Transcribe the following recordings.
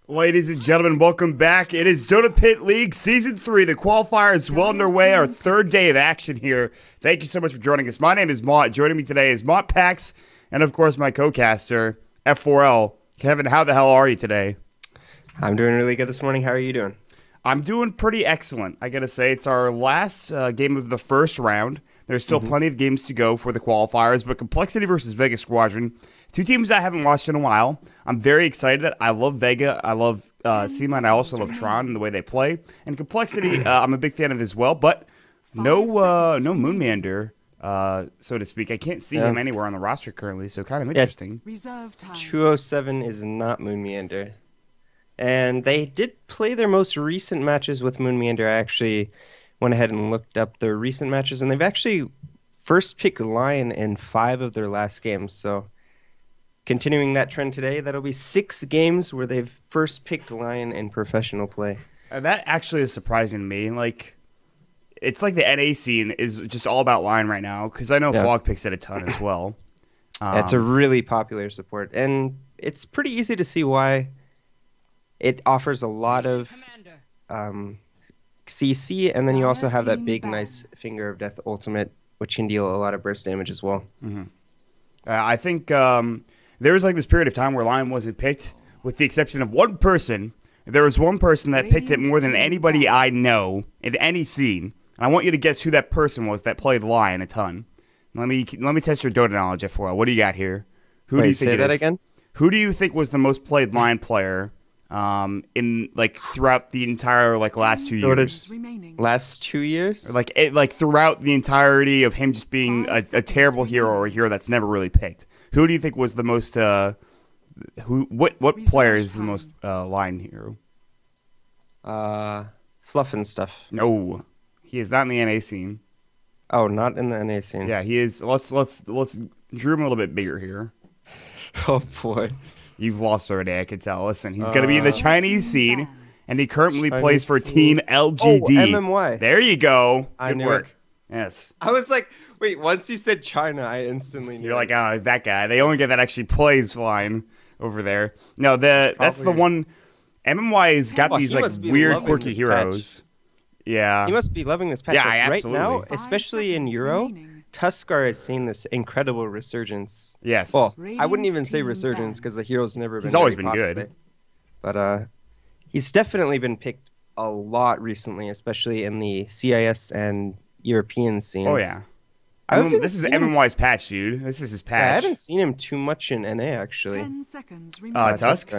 Ladies and gentlemen, welcome back. It is DotaPit League Season 3. The qualifier is well underway. Our third day of action here. Thank you so much for joining us. My name is Mott. Joining me today is Mott Pax, and of course my co-caster, F4L. Kevin, how the hell are you today? I'm doing really good this morning. How are you doing? I'm doing pretty excellent. I gotta say, it's our last game of the first round. There's still plenty of games to go for the qualifiers, but Complexity versus Vega Squadron, two teams I haven't watched in a while. I'm very excited. I love Vega. I love Seema, and I also love Tron and the way they play. And Complexity, I'm a big fan of as well, but no Moonmander, so to speak. I can't see him anywhere on the roster currently, so kind of interesting. 207 is not Moonmeander. And they did play their most recent matches with Moonmeander. I actually went ahead and looked up their recent matches, and they've actually first picked Lion in 5 of their last games. So continuing that trend today, that'll be 6 games where they've first picked Lion in professional play. That actually is surprising to me. Like, it's like the NA scene is just all about Lion right now, because I know Fog picks it a ton as well. It's a really popular support, and it's pretty easy to see why. It offers a lot of CC, and then you also have that big, nice Finger of Death ultimate, which can deal a lot of burst damage as well. I think there was like this period of time where Lion wasn't picked, with the exception of one person. There was one person that picked it more than anybody I know in any scene. And I want you to guess who that person was that played Lion a ton. Let me test your Dota knowledge, F4L. What do you got here? Who do you think say it that is? again? Who do you think was the most played Lion player in like throughout the entire last 2 years? Last 2 years? Like throughout the entirety of him just being a terrible hero or a hero that's never really picked. Who do you think was the most what player is the most Lion hero? Fluff and stuff. No. He is not in the NA scene. Oh, not in the NA scene. Yeah, he is. Let's drew him a little bit bigger here. Oh boy. You've lost already, I can tell. Listen, he's going to be in the Chinese scene, and he currently plays for Team LGD. Oh, MMY. There you go. I Good work. Yes. I was like, wait, once you said China, I instantly knew. You're like, oh, that guy. The only guy that actually plays Line over there. No, that's the one. MMY has got these weird, quirky heroes. Yeah. He must be loving this patch. Yeah, right absolutely. now, especially in Euro, Tuskar has seen this incredible resurgence. Yes. Well, I wouldn't even say resurgence because the hero's never been. He's always been popular. good. But he's definitely been picked a lot recently, especially in the CIS and European scenes. Oh, yeah. This is MMY's patch, dude. This is his patch. Yeah, I haven't seen him too much in NA, actually. 10 seconds Tusk?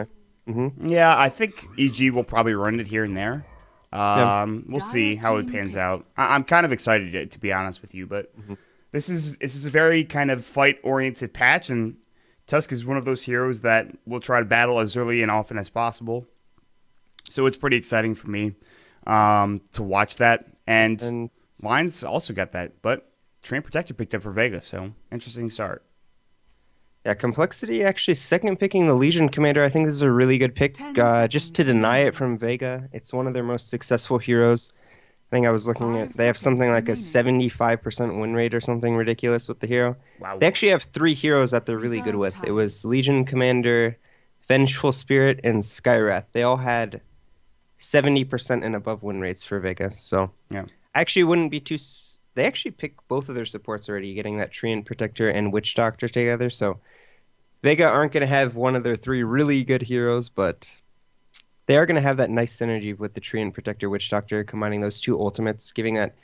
Yeah, I think EG will probably run it here and there. We'll see how it pans out. I'm kind of excited, to be honest with you, but this is a very kind of fight-oriented patch, and Tusk is one of those heroes that will try to battle as early and often as possible. So it's pretty exciting for me to watch that. And Lion's also got that, but Train Protector picked up for Vega, so interesting start. Yeah, Complexity actually second picking the Legion Commander. I think this is a really good pick. Just to deny it from Vega, it's one of their most successful heroes. I think I was looking at, they have something like a 75% win rate or something ridiculous with the hero. Wow. They actually have 3 heroes that they're really good with. It was Legion Commander, Vengeful Spirit, and Skywrath. They all had 70% and above win rates for Vega. So yeah, actually wouldn't be too... They actually picked both of their supports already, getting that Treant Protector and Witch Doctor together. So Vega aren't going to have one of their 3 really good heroes, but they are going to have that nice synergy with the Treant Protector, Witch Doctor, combining those 2 ultimates, giving that...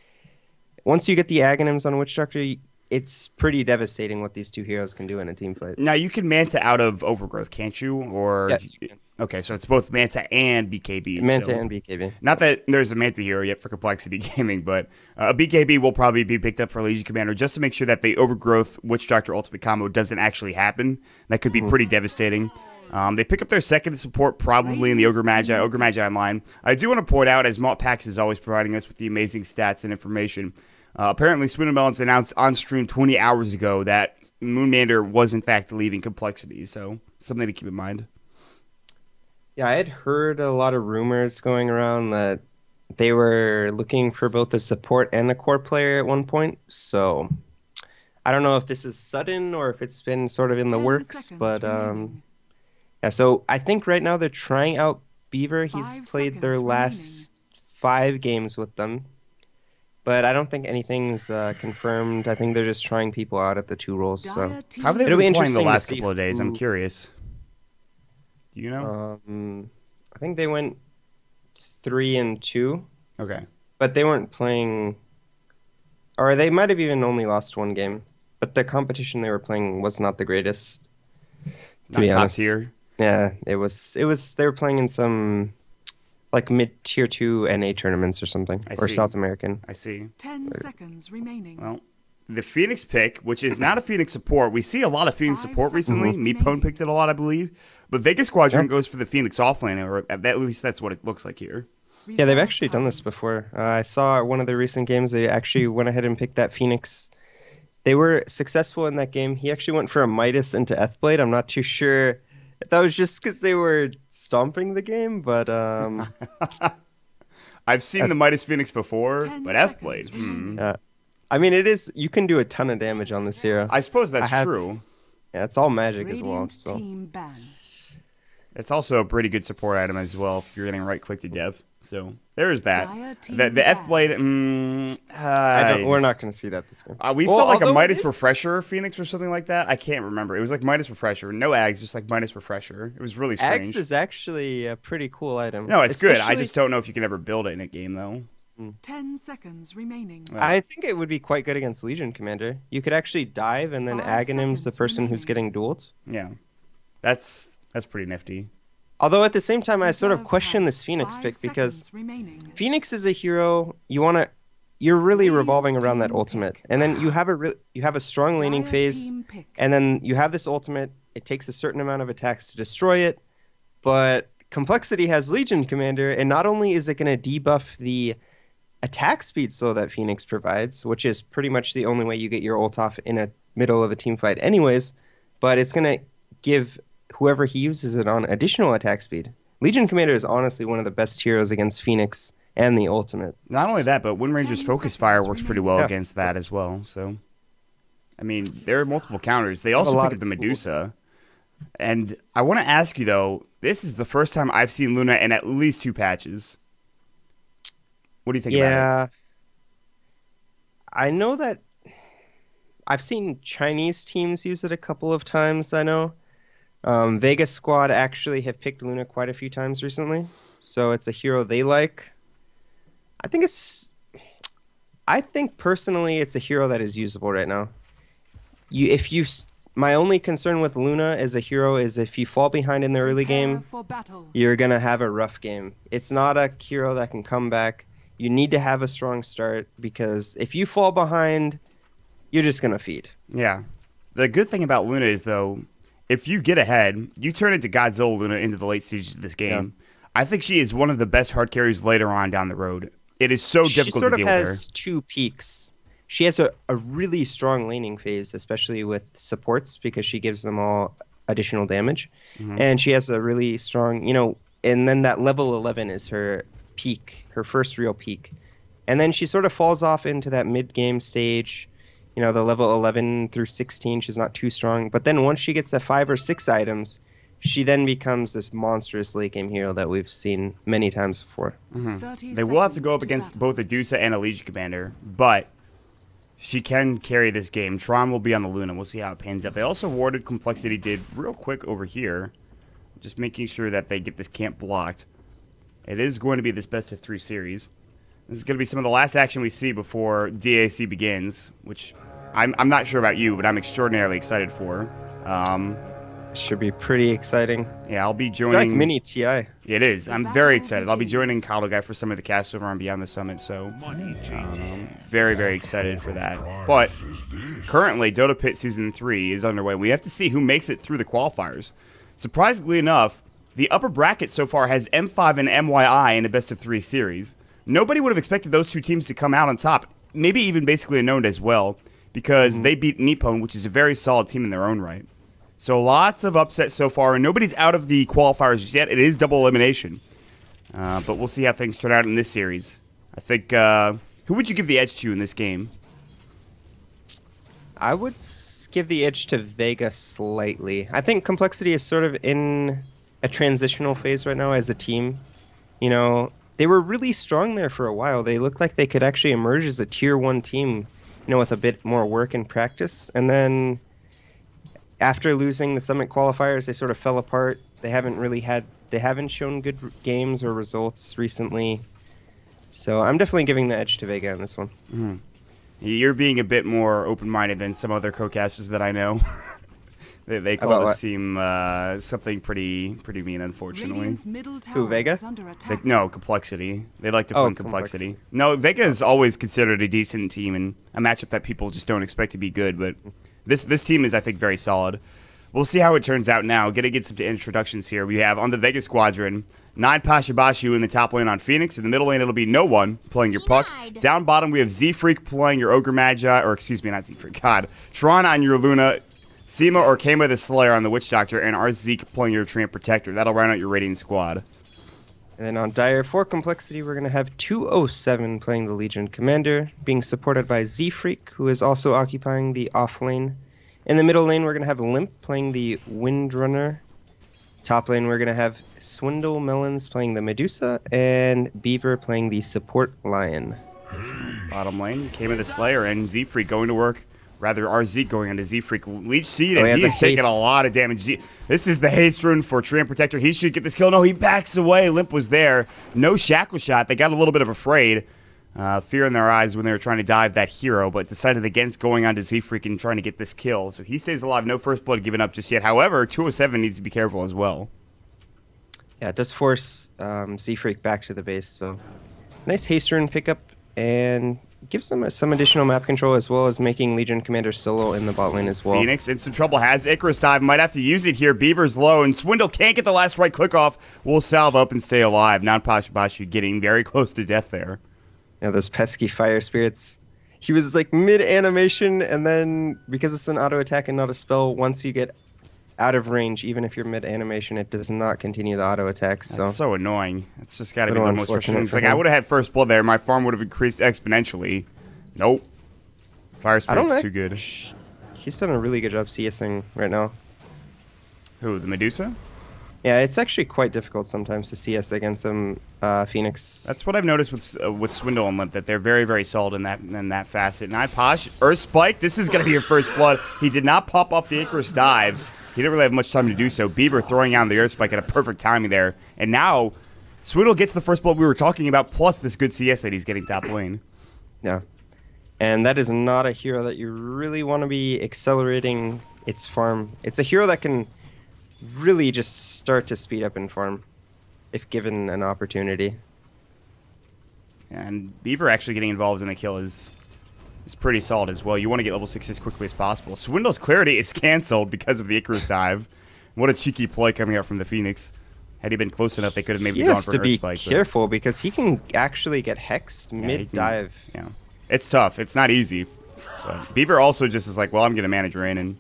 Once you get the Aghanims on Witch Doctor, it's pretty devastating what these 2 heroes can do in a team fight. Now, you can Manta out of Overgrowth, can't you? Or yes, you can. Okay, so it's both Manta and BKB. Manta and BKB. Not that there's a Manta hero yet for Complexity Gaming, but a BKB will probably be picked up for Legion Commander just to make sure that the Overgrowth Witch Doctor Ultimate combo doesn't actually happen. That could be pretty devastating. They pick up their second support probably in the Ogre Magi online. I do want to point out, as Mott Pax is always providing us with the amazing stats and information, apparently Spoon and Melons announced on stream 20 hours ago that Moonmander was in fact leaving Complexity, so something to keep in mind. Yeah, I had heard a lot of rumors going around that they were looking for both a support and a core player at one point. So I don't know if this is sudden or if it's been sort of in the works, but yeah, so I think right now they're trying out Beaver. He's played their last 5 games with them. But I don't think anything's confirmed. I think they're just trying people out at the 2 roles. So how have they been playing the last couple of days? I'm curious. Do you know? I think they went 3-2. Okay. But they weren't playing, or they might have even only lost 1 game. But the competition they were playing was not the greatest. To be honest. Top tier. Yeah, it was. They were playing in some like mid-tier 2 NA tournaments or something, or South American. I see. 10 seconds remaining. Well, the Phoenix pick, which is not a Phoenix support. We see a lot of Phoenix support recently. Meepone picked it a lot, I believe. But Vega Squadron goes for the Phoenix offlane, or at least that's what it looks like here. Yeah, they've actually done this before. I saw one of the recent games. They actually went ahead and picked that Phoenix. They were successful in that game. He actually went for a Midas into Ethblade. I'm not too sure if that was just because they were stomping the game, but I've seen the Midas Phoenix before, but Ethblade. I mean, it is. You can do a ton of damage on this hero. I suppose that's true. Yeah, it's all magic as well. So it's also a pretty good support item as well if you're getting right click to death. So there's that. The Ethblade. We're not going to see that this game. We saw like a Midas Refresher Phoenix or something like that. I can't remember. It was like Midas Refresher. No Ags, just like Midas Refresher. It was really strange. Ags is actually a pretty cool item. No, it's good. I just don't know if you can ever build it in a game though. 10 seconds remaining. I think it would be quite good against Legion Commander. You could actually dive and then Aghanims the person who's getting dueled. Yeah, that's pretty nifty. Although at the same time, I sort of question this Phoenix pick because Phoenix is a hero you're really revolving around that ultimate, and then you have a strong laning phase, and then you have this ultimate. It takes a certain amount of attacks to destroy it, but Complexity has Legion Commander, and not only is it going to debuff the attack speed slow that Phoenix provides, which is pretty much the only way you get your ult off in a middle of a team fight anyways, but it's going to give whoever he uses it on additional attack speed. Legion Commander is honestly one of the best heroes against Phoenix and the ultimate. Not only that, but Wind Ranger's Focus Fire works pretty well against that as well. So, I mean, there are multiple counters. They also pick up the Medusa. And I want to ask you, though, this is the first time I've seen Luna in at least 2 patches. What do you think about it? Yeah. I know that I've seen Chinese teams use it a couple of times, I know. Vega Squad actually have picked Luna quite a few times recently, so it's a hero they like. I think personally it's a hero that is usable right now. My only concern with Luna as a hero is if you fall behind in the early game, you're going to have a rough game. It's not a hero that can come back. You need to have a strong start because if you fall behind, you're just going to feed. Yeah. The good thing about Luna is, though, if you get ahead, you turn into Godzilla Luna into the late stages of this game. Yeah. I think she is one of the best hard carries later on down the road. It is so difficult to deal with her. She sort of has 2 peaks. She has a really strong laning phase, especially with supports, because she gives them all additional damage. And she has a really strong, and then that level 11 is her peak, her first real peak. And then she sort of falls off into that mid-game stage. The level 11 through 16, she's not too strong. But then once she gets to 5 or 6 items, she then becomes this monstrous late game hero that we've seen many times before. They will have to go up against both a Medusa and a Legion Commander, but she can carry this game. Tron will be on the Luna. We'll see how it pans out. They also awarded Complexity did real quick over here, just making sure that they get this camp blocked. It is going to be this best of 3 series. This is going to be some of the last action we see before DAC begins, which I'm not sure about you, but I'm extraordinarily excited for. Should be pretty exciting. Yeah, I'll be joining. It's like mini TI. It is. I'm very excited. I'll be joining coL Guy for some of the cast over on Beyond the Summit, so very, very excited for that. But currently, DotaPit Season 3 is underway. We have to see who makes it through the qualifiers. Surprisingly enough, the upper bracket so far has M5 and MYI in a best of 3 series. Nobody would have expected those 2 teams to come out on top, maybe even basically unknown as well, because they beat Meepone, which is a very solid team in their own right. So lots of upsets so far, and nobody's out of the qualifiers yet. It is double elimination. But we'll see how things turn out in this series. I think, who would you give the edge to in this game? I would give the edge to Vega slightly. I think Complexity is sort of in a transitional phase right now as a team. You know, they were really strong there for a while. They looked like they could actually emerge as a tier 1 team, you know, with a bit more work and practice. And then after losing the Summit qualifiers, they sort of fell apart. They haven't shown good games or results recently. So I'm definitely giving the edge to Vega on this one. Mm-hmm. You're being a bit more open-minded than some other co-casters that I know. they call this team something pretty mean, unfortunately. Who, Vega? No, Complexity. They like to fund Complexity. No, Vega is always considered a decent team and a matchup that people just don't expect to be good, but this team is, I think, very solid. We'll see how it turns out now. Gonna get some introductions here. We have on the Vega squadron, 9 Pashabashu in the top lane on Phoenix. In the middle lane, it'll be No One playing your Puck. Down bottom, we have Z-Freak playing your Ogre Magi, or excuse me, not Z-Freak, God. Tron on your Luna, Seema or Kama the Slayer on the Witch Doctor, and our Zeke playing your Treant Protector. That'll round out your Radiant squad. And then on Dire, for Complexity, we're going to have 207 playing the Legion Commander, being supported by Z-Freak, who is also occupying the off lane. In the middle lane, we're going to have Limp playing the Windrunner. Top lane, we're going to have Swindle Melons playing the Medusa, and Beaver playing the Support Lion. Bottom lane, Kama the Slayer, and Z-Freak going to work. Rather, our Zeke going into Z-Freak Leech Seed, and he is taking a lot of damage. This is the haste rune for Treant Protector. He should get this kill. No, he backs away. Limp was there. No shackle shot. They got a little bit of afraid. Fear in their eyes when they were trying to dive that hero, but decided against going on to Z-Freak and trying to get this kill. So he stays alive. No first blood given up just yet. However, 207 needs to be careful as well. Yeah, it does force Z-Freak back to the base. So nice haste rune pickup, and gives them some additional map control, as well as making Legion Commander solo in the bot lane as well. Phoenix in some trouble, has Icarus dive, might have to use it here. Beaver's low, and Swindle can't get the last right click off. Will salve up and stay alive. Now Pashabashu getting very close to death there. Yeah, those pesky fire spirits. He was like mid-animation, and then because it's an auto attack and not a spell, once you get out of range, even if you're mid-animation, it does not continue the auto attack. That's so annoying. It's just got to be the most frustrating. It's like, I would have had first blood there. My farm would have increased exponentially. Nope. Fire spirit's too good. He's done a really good job CSing right now. Who, the Medusa? Yeah, it's actually quite difficult sometimes to CS against some Phoenix. That's what I've noticed with Swindle and Limp, that they're very, very solid in that facet. And Posh, Earth Spike, this is going to be your first blood. He did not pop off the Icarus dive. He didn't really have much time to do so. Beaver throwing out the Earth Spike at a perfect timing there. And now, Swindle gets the first blood we were talking about, plus this good CS that he's getting top lane. Yeah. And that is not a hero that you really want to be accelerating its farm. It's a hero that can really just start to speed up in farm if given an opportunity. And Beaver actually getting involved in the kill is pretty solid as well. You want to get level 6 as quickly as possible. Swindle's Clarity is canceled because of the Icarus dive. What a cheeky play coming out from the Phoenix. Had he been close enough, they could have maybe gone for Earth Spike. He has to be careful because he can actually get hexed mid-dive. Yeah, it's tough. It's not easy. But Beaver also just is like, well, I'm going to manage rain, and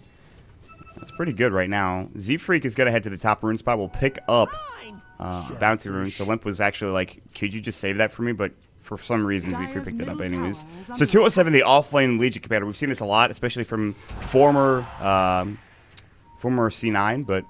that's pretty good right now. Z-Freak is going to head to the top rune spot. We'll pick up Bounty Rune. So Limp was actually like, could you just save that for me? But for some reason, Z-Freak picked it up anyways. So 207, the off-lane Legion Commander. We've seen this a lot, especially from former C9, but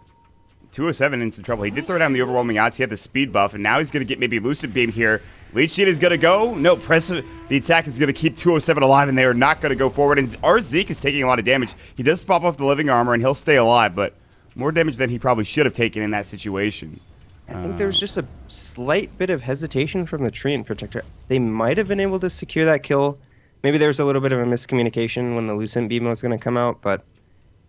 207 in some trouble. He did throw down the overwhelming odds. He had the speed buff, and now he's going to get maybe Lucid Beam here. Leech Seed is going to go. No, the attack is going to keep 207 alive, and they are not going to go forward. And our Zeke is taking a lot of damage. He does pop off the living armor, and he'll stay alive, but more damage than he probably should have taken in that situation. I think there was just a slight bit of hesitation from the Treant Protector. They might have been able to secure that kill. Maybe there was a little bit of a miscommunication when the Lucent Beam was going to come out, but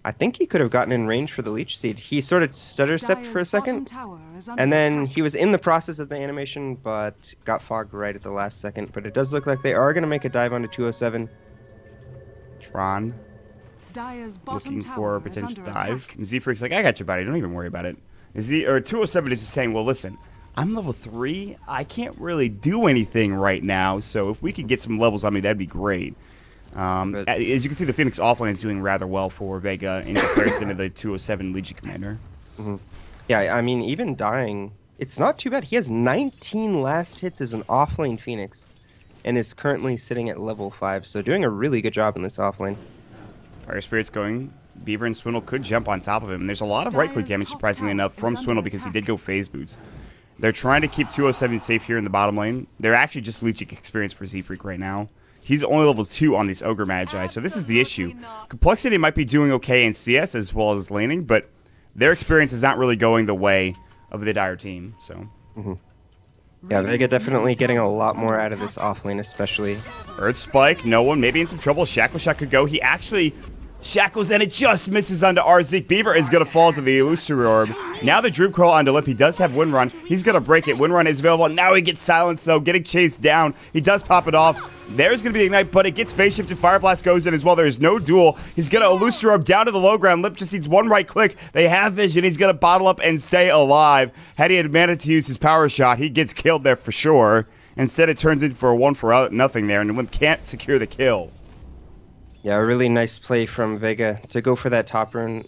I think he could have gotten in range for the Leech Seed. He sort of stutter-stepped for a second, and then he was in the process of the animation, but got fogged right at the last second. But it does look like they are going to make a dive onto 207. Tron looking for a potential dive. Z-Freak's like, I got your body. Don't even worry about it. 207 is just saying, well, listen, I'm level 3. I can't really do anything right now, so if we could get some levels on me, that'd be great. As you can see, the Phoenix offlane is doing rather well for Vega in comparison to the 207 Legion Commander. Mm-hmm. Yeah, I mean, even dying, it's not too bad. He has 19 last hits as an offlane Phoenix and is currently sitting at level 5, so doing a really good job in this offlane. Fire Spirit's going Beaver and Swindle could jump on top of him. And there's a lot of right-click damage, surprisingly enough, from Swindle because he did go phase boots. They're trying to keep 207 safe here in the bottom lane. They're actually just leeching experience for Z-Freak right now. He's only level 2 on these Ogre Magi, so this is the issue. Complexity might be doing okay in CS as well as laning, but their experience is not really going the way of the Dire team. So, yeah, Vega definitely getting a lot more out of this offlane, especially. Earth Spike, no one, maybe in some trouble. Shackle Shot could go. He actually shackles and it just misses onto Arzik. Beaver is going to fall to the Illusory Orb. Now the Droop Coil onto Limp. He does have Wind Run. He's going to break it. Wind Run is available. Now he gets silenced, though, getting chased down. He does pop it off. There's going to be the Ignite, but it gets phase shifted. Fire Blast goes in as well. There's no duel. He's going to Illusory Orb down to the low ground. Limp just needs one right click. They have vision. He's going to bottle up and stay alive. Had he had managed to use his power shot, he gets killed there for sure. Instead, it turns into for a 1-for-nothing there, and Limp can't secure the kill. Yeah, a really nice play from Vega to go for that top rune.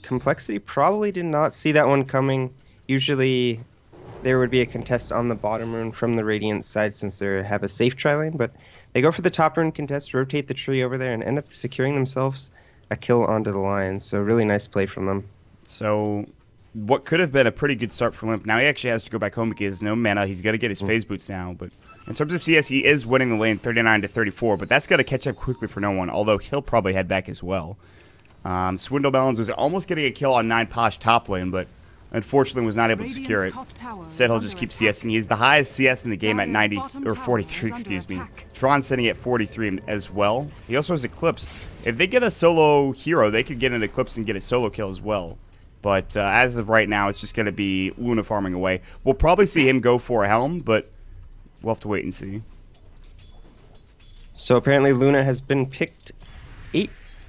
Complexity probably did not see that one coming. Usually there would be a contest on the bottom rune from the Radiant side since they have a safe tri lane, but they go for the top rune contest, rotate the tree over there, and end up securing themselves a kill onto the line. So really nice play from them. So what could have been a pretty good start for Limp, now he actually has to go back home because he has no mana. He's got to get his phase boots now, but in terms of CS, he is winning the lane 39-34, but that's got to catch up quickly for no one, although he'll probably head back as well. Swindle Melons was almost getting a kill on 9 Posh top lane, but unfortunately was not able to secure it. Instead, he'll just keep CSing. He's the highest CS in the game at 90, or 43, excuse me. Tron sitting at 43 as well. He also has Eclipse. If they get a solo hero, they could get an Eclipse and get a solo kill as well. But as of right now, it's just going to be Luna farming away. We'll probably see him go for a Helm, but we'll have to wait and see. So apparently Luna has been picked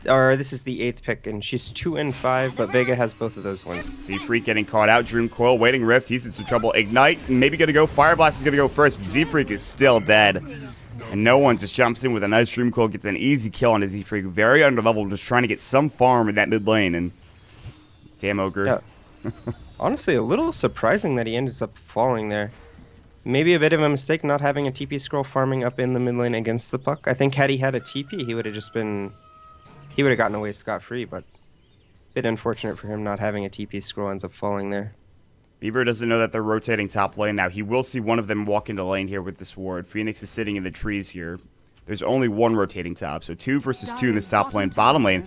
this is the 8th pick, and she's 2 and 5, but Vega has both of those ones. Z-Freak getting caught out. Dream Coil waiting Rift. He's in some trouble. Ignite, maybe going to go. Fire Blast is going to go first. Z-Freak is still dead. And no one just jumps in with a nice Dream Coil, gets an easy kill on his Z-Freak. Very underleveled, just trying to get some farm in that mid lane. And damn Ogre. Yeah. Honestly, a little surprising that he ends up falling there. Maybe a bit of a mistake not having a TP scroll farming up in the mid lane against the puck. I think had he had a TP, he would have just been... He would have gotten away scot-free, but a bit unfortunate for him not having a TP scroll ends up falling there. Beaver doesn't know that they're rotating top lane now. He will see one of them walk into lane here with this ward. Phoenix is sitting in the trees here. There's only one rotating top, so 2 versus 2 in this top lane. Bottom lane,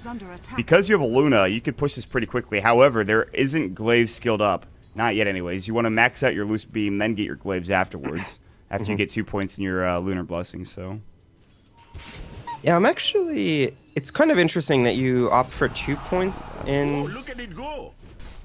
because you have a Luna, you could push this pretty quickly. However, there isn't Glaive skilled up. Not yet anyways. You want to max out your loose beam, then get your Glaives afterwards. After you get 2 points in your Lunar Blessing, so... Yeah, I'm actually... It's kind of interesting that you opt for 2 points in... Oh, look at it go!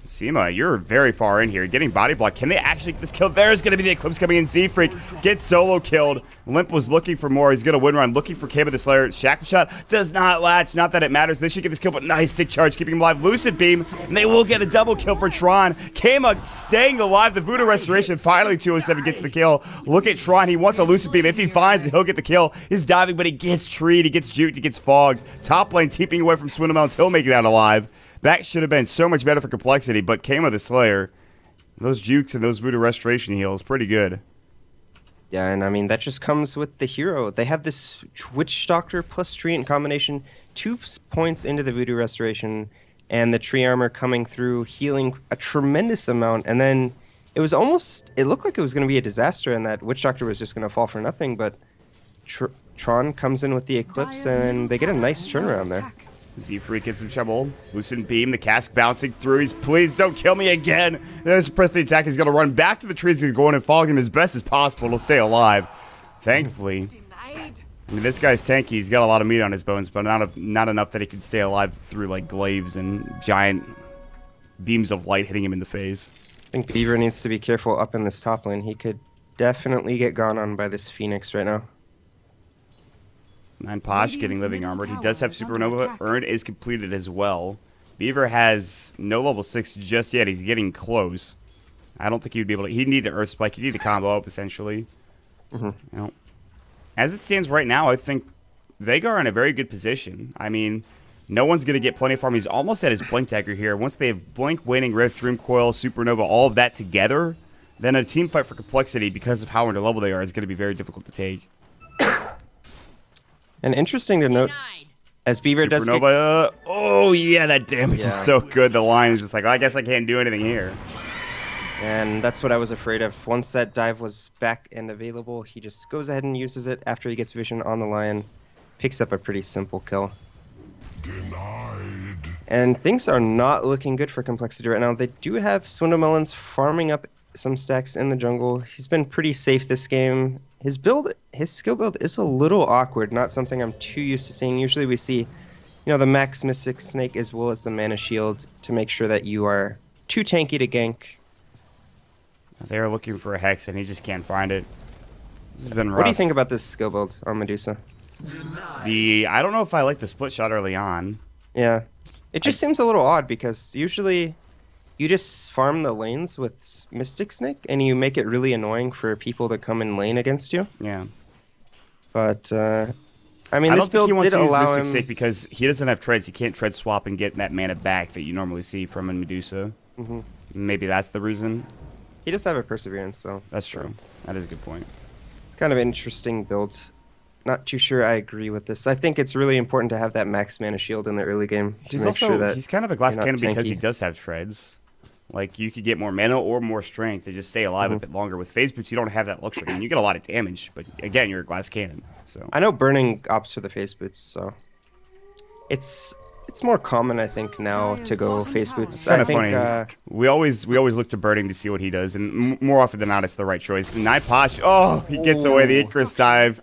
Seema, you're very far in here. Getting body block. Can they actually get this kill? There's going to be the Eclipse coming in. Z-Freak gets solo killed. Limp was looking for more. He's going to win run. Looking for Kaba the Slayer. Shackle Shot does not latch. Not that it matters. They should get this kill, but nice stick charge. Keeping him alive. Lucid Beam. And they will get a double kill for Tron. Kama staying alive. The Voodoo Restoration. Finally, 207 gets the kill. Look at Tron. He wants a Lucid Beam. If he finds it, he'll get the kill. He's diving, but he gets treed. He gets juked. He gets fogged. Top lane teeping away from Swindle Melons. He'll make it out alive. That should have been so much better for Complexity, but Kama the Slayer, those jukes and those Voodoo Restoration heals, pretty good. Yeah, and I mean, that just comes with the hero. They have this Witch Doctor plus Treant combination, 2 points into the Voodoo Restoration, and the Tree Armor coming through, healing a tremendous amount, and then it was almost, it looked like it was going to be a disaster, and that Witch Doctor was just going to fall for nothing, but Tron comes in with the Eclipse, and they get a nice turnaround there. Z-Freak in some trouble. Lucid Beam, the cask bouncing through. He's, please don't kill me again. There's press the attack. He's going to run back to the trees. He's going and fog him as best as possible to stay alive. Thankfully. I mean, this guy's tanky. He's got a lot of meat on his bones, but not enough that he can stay alive through, like, glaives and giant beams of light hitting him in the face. I think Beaver needs to be careful up in this top lane. He could definitely get gone on by this Phoenix right now. 9 Posh getting Living Armored. He does have Supernova. Earn is completed as well. Beaver has no level 6 just yet. He's getting close. I don't think he'd be able to... He'd need to Earth Spike. He'd need to combo up, essentially. You know, as it stands right now, I think Vega are in a very good position. I mean, no one's going to get plenty of farm. He's almost at his Blink Dagger here. Once they have Blink, Waning Rift, Dream Coil, Supernova, all of that together, then a team fight for Complexity, because of how under level they are, is going to be very difficult to take. And interesting to note, as Beaver does get... Oh, Oh, yeah, that damage is so good. The line is just like, well, I guess I can't do anything here. And that's what I was afraid of. Once that dive was back and available, he just goes ahead and uses it after he gets vision on the lion. Picks up a pretty simple kill. Denied. And things are not looking good for Complexity right now. They do have Swindlemelons farming up some stacks in the jungle. He's been pretty safe this game. His skill build is a little awkward, not something I'm too used to seeing. Usually we see, the Max Mystic Snake as well as the Mana Shield to make sure that you are too tanky to gank. They're looking for a Hex, and he just can't find it. This has been rough. What do you think about this skill build on Medusa? I don't know if I like the split shot early on. Yeah. It just seems a little odd because usually you just farm the lanes with Mystic Snake and you make it really annoying for people to come in lane against you. Yeah. But, I don't this think build he wants did to use allow Mystic him... Snake because he doesn't have treads. He can't tread swap and get that mana back that you normally see from a Medusa. Maybe that's the reason. He does have a Perseverance, though. That's true. That is a good point. It's kind of an interesting build. Not too sure I agree with this. I think it's really important to have that max mana shield in the early game. He's kind of a glass cannon because he does have treads. Like, you could get more mana or more strength to just stay alive a bit longer. With phase boots, you don't have that luxury. I mean, you get a lot of damage, but again, you're a glass cannon. So I know burning opts for the phase boots, so it's more common, I think, now to go phase boots. It's kind of funny. We always look to burning to see what he does, and more often than not, it's the right choice. And Posh, he gets away. The Icarus dive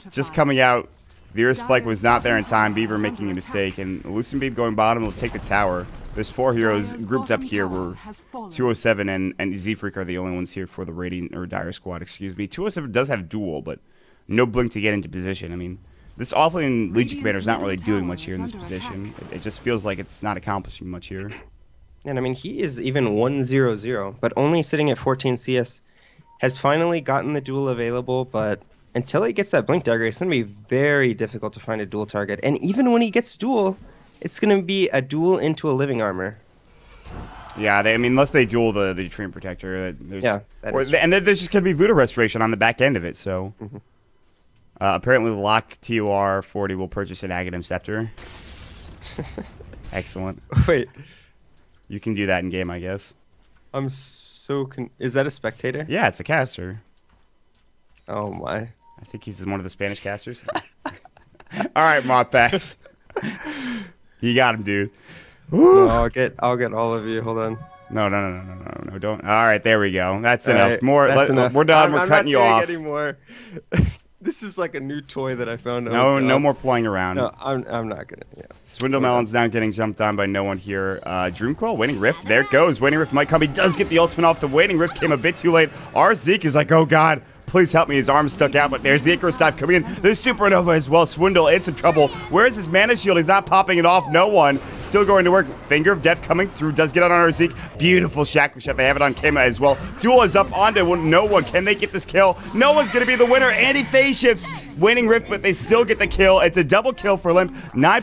just coming out. The Earth Spike was not there in time. Beaver making a mistake, and Lucent Beam going bottom will take the tower. There's 4 heroes grouped up here. We're 207 and Z-Freak are the only ones here for the Radiant or Dire Squad, excuse me. 207 does have duel, but no blink to get into position. I mean, this offlane Legion Commander is not really doing much here in this position. It just feels like it's not accomplishing much here. And I mean, he is even 1-0-0, but only sitting at 14 CS. Has finally gotten the duel available, but until he gets that blink dagger, it's going to be very difficult to find a dual target. And even when he gets duel, it's going to be a duel into a living armor. Yeah, unless they duel the Treant Protector. And there's just going to be Voodoo Restoration on the back end of it, so... apparently, Lock TOR 40 will purchase an Aghanim Scepter. Excellent. Wait. You can do that in game, I guess. I'm so... Is that a spectator? Yeah, it's a caster. Oh, my. I think he's one of the Spanish casters. All right, Moppax. You got him, dude. No, I'll get all of you. Hold on. No, don't. All right, there we go. That's enough. Right, enough. We're done. We're cutting you off. I'm not doing anymore. This is like a new toy that I found. No more playing around. No, I'm not gonna. Yeah. Swindlemelon's now getting jumped on by no one here. Dreamcoil, Waning Rift. There it goes. Waning Rift might come. He does get the ultimate off. The Waning Rift came a bit too late. Our Zeke is like, oh god, please help me. His arm's stuck out, but there's the Icarus dive coming in. There's Supernova as well. Swindle in some trouble. Where is his mana shield? He's not popping it off. No one. Still going to work. Finger of Death coming through. Does get on our Zeke. Beautiful Shackle Shot. They have it on Kema as well. Duel is up onto no one. Can they get this kill? No one's going to be the winner. And he phase shifts. Winning Rift, but they still get the kill. It's a double kill for Limp.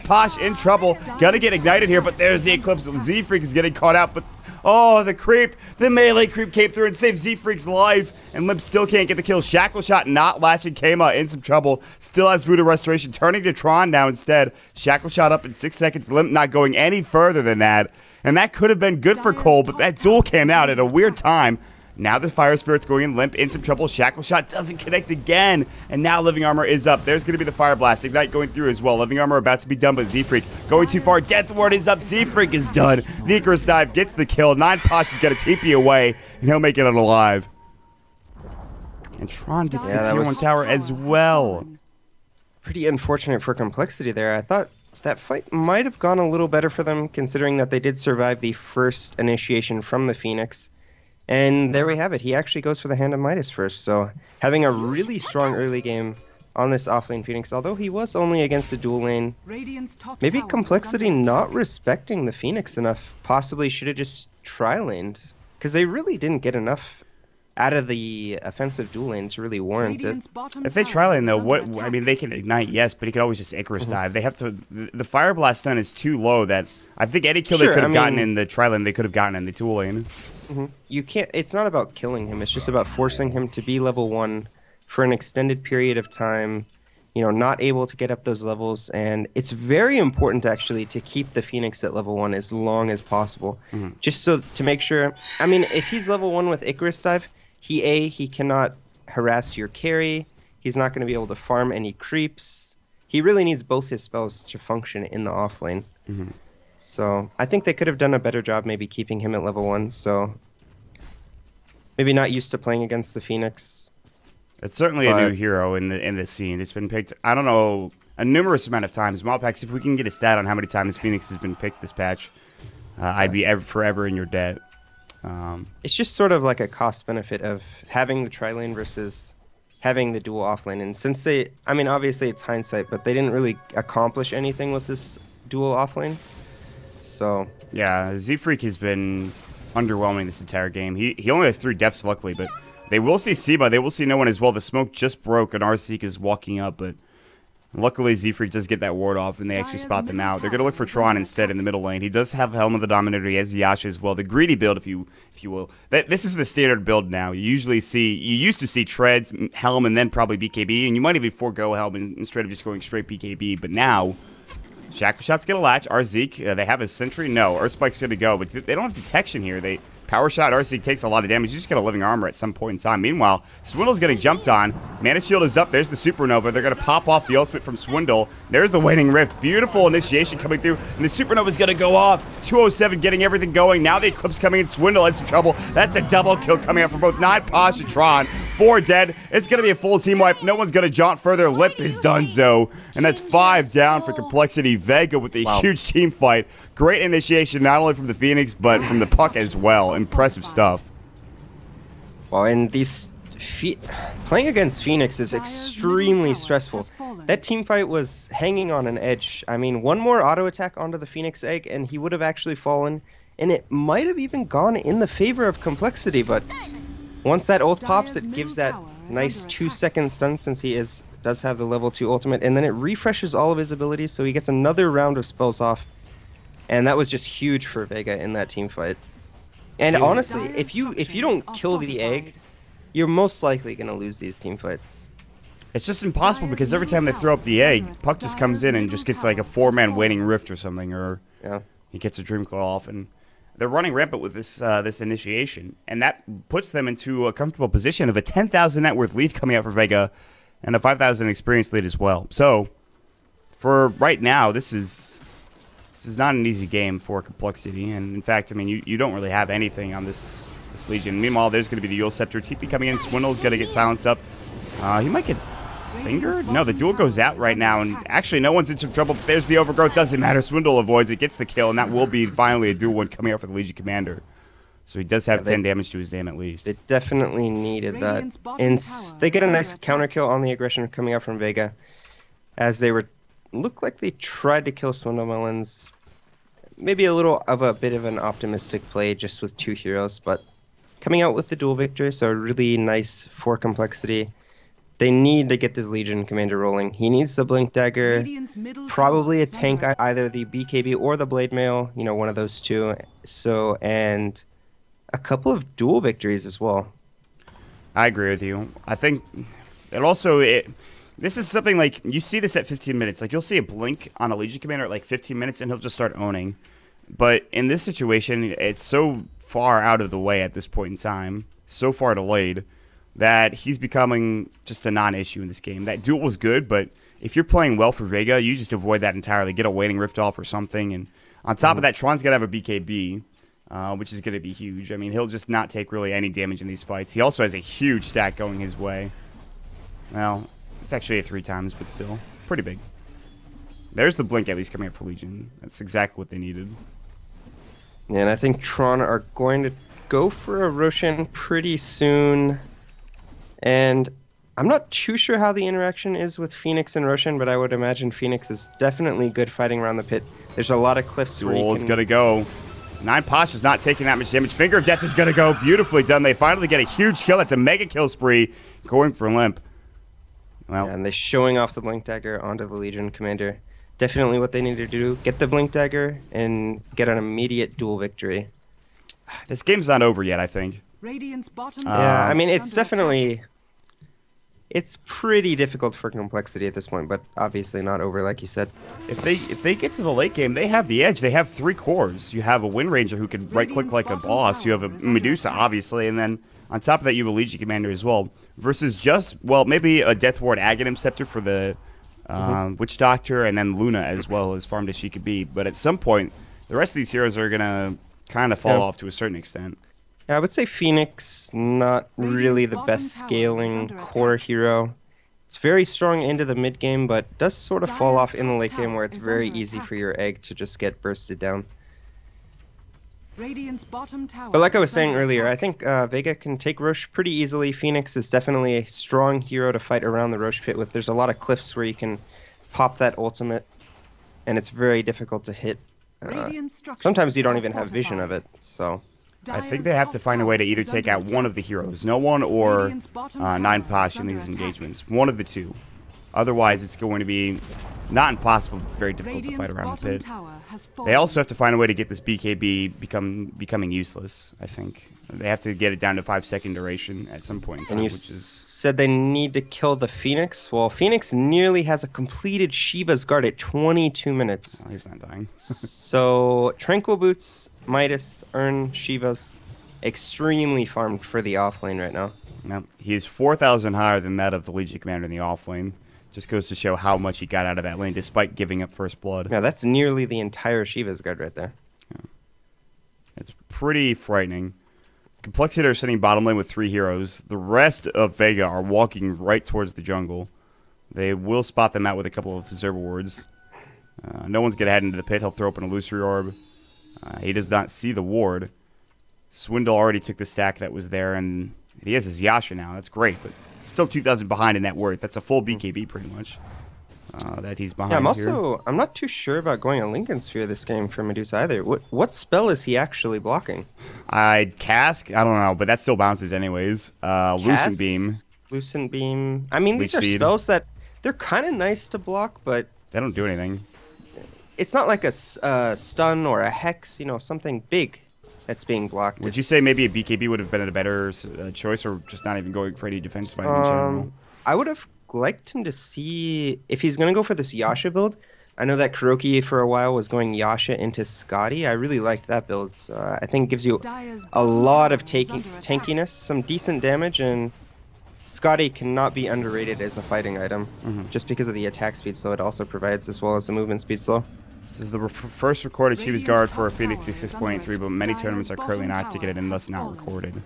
Posh in trouble. Gonna get ignited here, but there's the Eclipse. Z-Freak is getting caught out, but oh, the creep. The melee creep came through and saved Z-Freak's life. And Limp still can't get the kill. Shackle Shot not latching Kema in some trouble. Still has Voodoo Restoration. Turning to Tron now instead. Shackle Shot up in 6 seconds. Limp not going any further than that. And that could have been good for coL, but that duel came out at a weird time. Now the Fire Spirit's going in. Limp in some trouble. Shackle Shot doesn't connect again. And now Living Armor is up. There's going to be the Fire Blast. Ignite going through as well. Living Armor about to be done, but Z-Freak going too far. Death Ward is up. Z-Freak is done. The Icarus dive gets the kill. Posh is going to TP away, and he'll make it out alive. And Tron gets the tier 1 tower as well. Pretty unfortunate for Complexity there. I thought that fight might have gone a little better for them, considering that they did survive the first initiation from the Phoenix. And there we have it. He actually goes for the Hand of Midas first. So having a really strong early game on this offlane Phoenix, although he was only against a dual lane. Maybe Complexity not respecting the Phoenix enough. Possibly should have just tri-laned. Because they really didn't get enough out of the offensive dual lane to really warrant it. If they tri-lane though, they can ignite, yes, but he could always just Icarus dive. They have to. The Fire Blast stun is too low that I think any kill they could have gotten in the tri-lane, they could have gotten in the dual lane. You can't. It's not about killing him. It's just about forcing him to be level 1 for an extended period of time, not able to get up those levels. And it's very important actually to keep the Phoenix at level 1 as long as possible. Just so to make sure, I mean, if he's level 1 with Icarus Dive, he cannot harass your carry. He's not going to be able to farm any creeps. He really needs both his spells to function in the offlane. So I think they could have done a better job maybe keeping him at level 1. So maybe not used to playing against the Phoenix. It's certainly a new hero in the scene. It's been picked, I don't know, a numerous amount of times. Malpax, if we can get a stat on how many times Phoenix has been picked this patch, I'd be forever in your debt. It's just sort of like a cost benefit of having the tri-lane versus having the dual offlane. And since I mean, obviously it's hindsight, but they didn't really accomplish anything with this dual offlane. So yeah, Z-Freak has been underwhelming this entire game. He only has 3 deaths, luckily, but they will see Seba. They will see no one as well. The smoke just broke, and Arseek is walking up, but luckily Z-Freak does get that ward off, and they actually spot them out. They're going to look for Tron instead in the middle lane. He does have Helm of the Dominator. He has Yasha as well. The greedy build, if you will. This is the standard build now. You used to see Treads, Helm, and then probably BKB, and you might even forego Helm instead of just going straight BKB, but now Shackle Shot's going to latch. Arseek, they have a Sentry? No, Earthspike's going to go, but they don't have detection here. Power Shot, Arseek takes a lot of damage. You just get a living armor at some point in time. Meanwhile, Swindle's getting jumped on. Mana Shield is up. There's the Supernova. They're going to pop off the ultimate from Swindle. There's the Waning Rift. Beautiful initiation coming through. And the Supernova's going to go off. 207 getting everything going. Now the Eclipse coming in. Swindle had some trouble. That's a double kill coming out from both 9 Posh and Tron. 4 dead. It's going to be a full team wipe. No one's going to jaunt further. Lip is donezo. And that's 5 down for Complexity. Vega with a huge team fight. Great initiation, not only from the Phoenix, but from the Puck as well. Impressive stuff. Well, and playing against Phoenix is extremely stressful. That team fight was hanging on an edge. I mean, one more auto attack onto the Phoenix egg, and he would have actually fallen. And it might have even gone in the favor of Complexity, but once that ult pops, it gives that nice 2-second stun since he does have the level 2 ultimate, and then it refreshes all of his abilities, so he gets another round of spells off. And that was just huge for Vega in that team fight. And honestly, if you don't kill the egg, you're most likely going to lose these team fights. It's just impossible because every time they throw up the egg, Puck just comes in and just gets like a 4-man Waning Rift or something, or he gets a Dream Coil off, and they're running rampant with this initiation, and that puts them into a comfortable position of a 10,000 net worth lead coming out for Vega, and a 5,000 experience lead as well. So, for right now, this is not an easy game for Complexity, and in fact, I mean, you don't really have anything on this Legion. Meanwhile, there's going to be the Yule Scepter. TP coming in. Swindle's going to get silenced up. He might get fingered? No, the duel goes out right now, and actually no one's in some trouble. But there's the overgrowth. Doesn't matter. Swindle avoids it, gets the kill, and that will be finally a dual one coming out for the Legion Commander. So he does have 10 damage to his dam at least. They definitely needed that. And they get a nice counter kill on the aggression coming out from Vega, as they looked like they tried to kill Swindle Melons. Maybe a bit of an optimistic play just with 2 heroes, but coming out with the dual victory, so really nice for Complexity. They need to get this Legion Commander rolling. He needs the Blink Dagger, probably a tank, either the BKB or the Blade Mail, one of those two. So, and a couple of dual victories as well. I agree with you. I think this is something like, you see this at 15 minutes. Like, you'll see a blink on a Legion Commander at like 15 minutes and he'll just start owning. But in this situation, it's so far out of the way at this point in time, so far delayed, that he's becoming just a non-issue in this game. That duel was good, but if you're playing well for Vega, you just avoid that entirely. Get a Waning Rift off or something. And on top of that, Tron's got to have a BKB, which is going to be huge. I mean, he'll just not take really any damage in these fights. He also has a huge stack going his way. Well, it's actually a 3 times, but still pretty big. There's the blink at least coming up for Legion. That's exactly what they needed. Yeah, and I think Tron are going to go for a Roshan pretty soon. And I'm not too sure how the interaction is with Phoenix and Roshan, but I would imagine Phoenix is definitely good fighting around the pit. There's a lot of cliffs where Duel is going to go. 9 Posh is not taking that much damage. Finger of Death is going to go. Beautifully done. They finally get a huge kill. That's a mega kill spree going for Limp. Well, yeah, and they're showing off the Blink Dagger onto the Legion Commander. Definitely what they need to do. Get the Blink Dagger and get an immediate dual victory. This game's not over yet, I think. Radiant's bottom yeah, I mean, it's definitely... it's pretty difficult for complexity at this point, but obviously not over, like you said. If they get to the late game, they have the edge. They have 3 cores. You have a Wind Ranger who can right-click like a boss. You have a Medusa, obviously, and then on top of that, you have a Legion Commander as well. Versus just, well, maybe a Death Ward Aghanim Scepter for the Witch Doctor, and then Luna as well, as farmed as she could be. But at some point, the rest of these heroes are going to kind of fall off to a certain extent. Yeah, I would say Phoenix, not really the best scaling core hero. It's very strong into the mid game, but does sort of fall off in the late game where it's very easy for your egg to just get bursted down. But like I was saying earlier, I think Vega can take Roche pretty easily. Phoenix is definitely a strong hero to fight around the Roche pit with. There's a lot of cliffs where you can pop that ultimate, and it's very difficult to hit. Sometimes you don't even have vision of it, so... I think they have to find a way to either take out one of the heroes, no one or 9 Posh in these engagements. One of the two. Otherwise, it's going to be not impossible, but very difficult to fight around the pit. They also have to find a way to get this BKB becoming useless, I think. They have to get it down to 5-second duration at some point in time, and you said they need to kill the Phoenix? Well, Phoenix nearly has a completed Shiva's Guard at 22 minutes. Oh, he's not dying. So, Tranquil Boots, Midas, Urn, Shiva's extremely farmed for the offlane right now. Yep. He is 4,000 higher than that of the Legion Commander in the offlane. Just goes to show how much he got out of that lane despite giving up first blood. Yeah, that's nearly the entire Shiva's Guard right there. Yeah. It's pretty frightening. Complexity are sitting bottom lane with 3 heroes. The rest of Vega are walking right towards the jungle. They will spot them out with a couple of Observer Wards. No one's going to head into the pit. He'll throw up an Illusory Orb. He does not see the ward. Swindle already took the stack that was there, and he has his Yasha now. That's great, but still 2,000 behind in net worth. That's a full BKB pretty much that he's behind. Yeah, I'm not too sure about going a Lincoln Sphere this game for Medusa either. What spell is he actually blocking? Cask? I don't know, but that still bounces anyways. Lucent Beam. Lucent Beam. I mean, these are spells that they're kind of nice to block, but they don't do anything. It's not like a stun or a hex, you know, something big that's being blocked. Would you say maybe a BKB would have been a better choice, or just not even going for any defensive item in general? I would have liked him to see if he's going to go for this Yasha build. I know that Kuroki for a while was going Yasha into Scotty. I really liked that build. So I think it gives you a lot of tankiness, some decent damage, and Scotty cannot be underrated as a fighting item just because of the attack speed slow it also provides, as well as the movement speed slow. This is the first recorded Shiva's Guard for a Phoenix 6.3, but many tournaments are currently not ticketed and thus not recorded.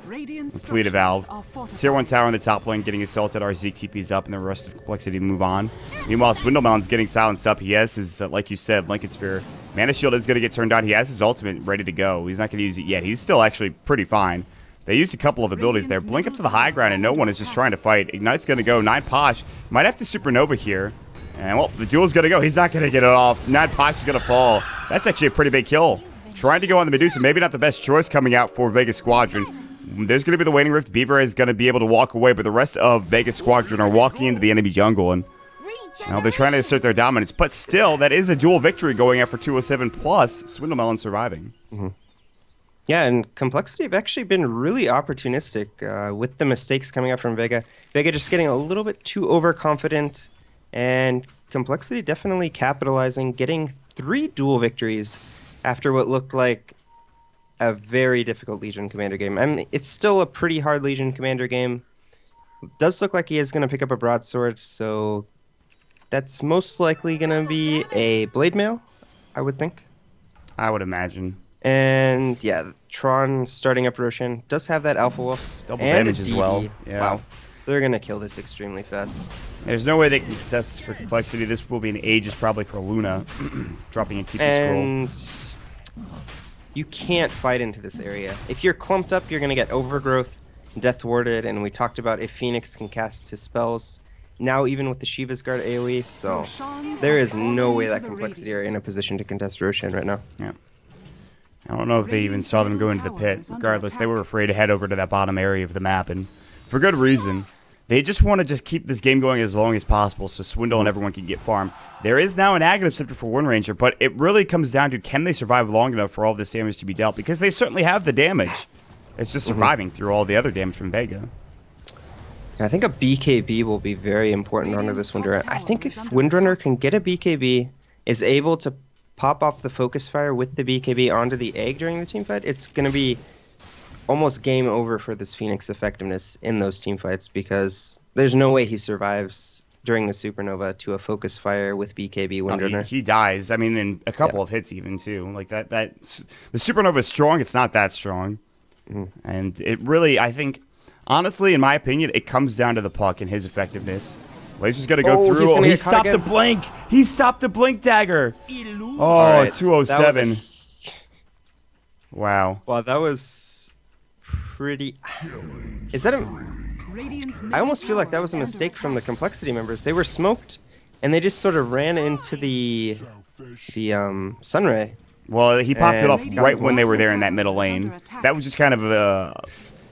Complete a Valve. Tier 1 tower in the top lane getting assaulted. Our Zeke TP's up and the rest of Complexity move on. Meanwhile, Swindlemoun's getting silenced up. He has his, like you said, Lincoln Sphere. Mana Shield is going to get turned on. He has his ultimate ready to go. He's not going to use it yet. He's still actually pretty fine. They used a couple of abilities there. Blink up to the high ground and no one is just trying to fight. Ignite's going to go. 9 Posh might have to Supernova here. And, well, the duel's going to go. He's not going to get it off. 9 Posh is going to fall. That's actually a pretty big kill. Trying to go on the Medusa. Maybe not the best choice coming out for Vega Squadron. There's going to be the Waning Rift. Beaver is going to be able to walk away, but the rest of Vega Squadron are walking into the enemy jungle. And now they're trying to assert their dominance. But still, that is a dual victory going after 207 plus Swindlemelon surviving. Yeah, and Complexity have actually been really opportunistic with the mistakes coming out from Vega. Vega just getting a little bit too overconfident, and Complexity definitely capitalizing, getting 3 dual victories after what looked like a very difficult Legion Commander game. I mean, it's still a pretty hard Legion Commander game. It does look like he is going to pick up a broadsword, so that's most likely going to be a Blade Mail, I would think. I would imagine. And yeah, Tron starting up Roshan does have that Alpha Wolves. Double damage as well. Yeah. Wow. They're going to kill this extremely fast. There's no way they can contest this for Complexity. This will be an Aegis probably for Luna, dropping a TP and scroll. You can't fight into this area. If you're clumped up, you're going to get Overgrowth, Death Warded, and we talked about if Phoenix can cast his spells. Now even with the Shiva's Guard AoE, so there is no way that Complexity are in a position to contest Roshan right now. Yeah. I don't know if they even saw them go into the pit. Regardless, they were afraid to head over to that bottom area of the map, and for good reason. They just want to keep this game going as long as possible so Swindle and everyone can get farm. There is now an Aghanim Scepter for Wind Ranger, but it really comes down to can they survive long enough for all this damage to be dealt, because they certainly have the damage. It's just surviving through all the other damage from Vega. I think a BKB will be very important under this Windrunner. I think if Windrunner can get a BKB, is able to pop off the focus fire with the BKB onto the egg during the team fight, it's going to be almost game over for this Phoenix effectiveness in those team fights, because there's no way he survives during the supernova to a focus fire with BKB Windrunner. He dies. I mean, in a couple of hits even too. Like that the supernova is strong. It's not that strong, and it really, I think, honestly, in my opinion, it comes down to the puck and his effectiveness. Laser's gonna go through. Oh, he stopped the blink. He stopped the blink dagger. Oh, right. 207. Wow. Wow, that was pretty. Is that a? I almost feel like that was a mistake from the Complexity members. They were smoked, and they just sort of ran into the Sunray. Well, he popped it off right when they were there in that middle lane. That was just kind of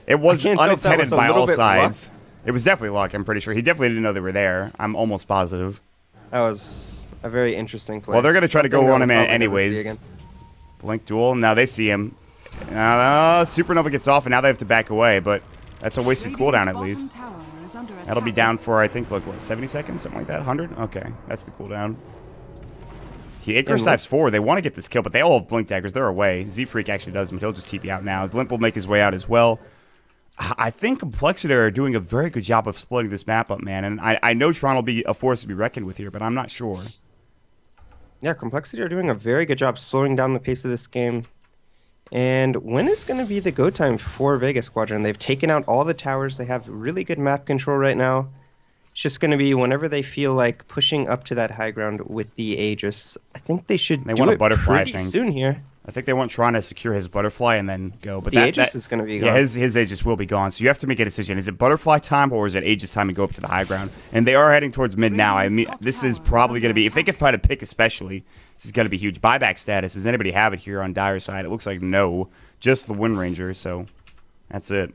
it was unintended by all sides. It was definitely luck, I'm pretty sure. He definitely didn't know they were there. I'm almost positive. That was a very interesting play. Well, they're going to try to go on him anyways. Blink duel. Now they see him. Supernova gets off, and now they have to back away, but that's a wasted cooldown at least. That'll be down for, I think, like, what, 70 seconds? Something like that? 100? Okay, that's the cooldown. He Icarus dives forward. They want to get this kill, but they all have blink daggers. They're away. Z-Freak actually does, but he'll just TP out now. Limp will make his way out as well. I think Complexity are doing a very good job of splitting this map up, man. And I know Tron will be a force to be reckoned with here, but I'm not sure. Yeah, Complexity are doing a very good job slowing down the pace of this game. And when is going to be the go time for Vega Squadron? They've taken out all the towers. They have really good map control right now. It's just going to be whenever they feel like pushing up to that high ground with the Aegis. I think they should do it pretty soon here. I think they want Tron to secure his butterfly and then go. But the Aegis is going to be gone. Yeah, his Aegis will be gone. So you have to make a decision. Is it butterfly time or is it Aegis time and go up to the high ground? And they are heading towards mid now. I mean, this is probably going to be, if they can find a pick especially, this is going to be huge. Buyback status. Does anybody have it here on Dire side? It looks like no. Just the Wind Ranger. So that's it.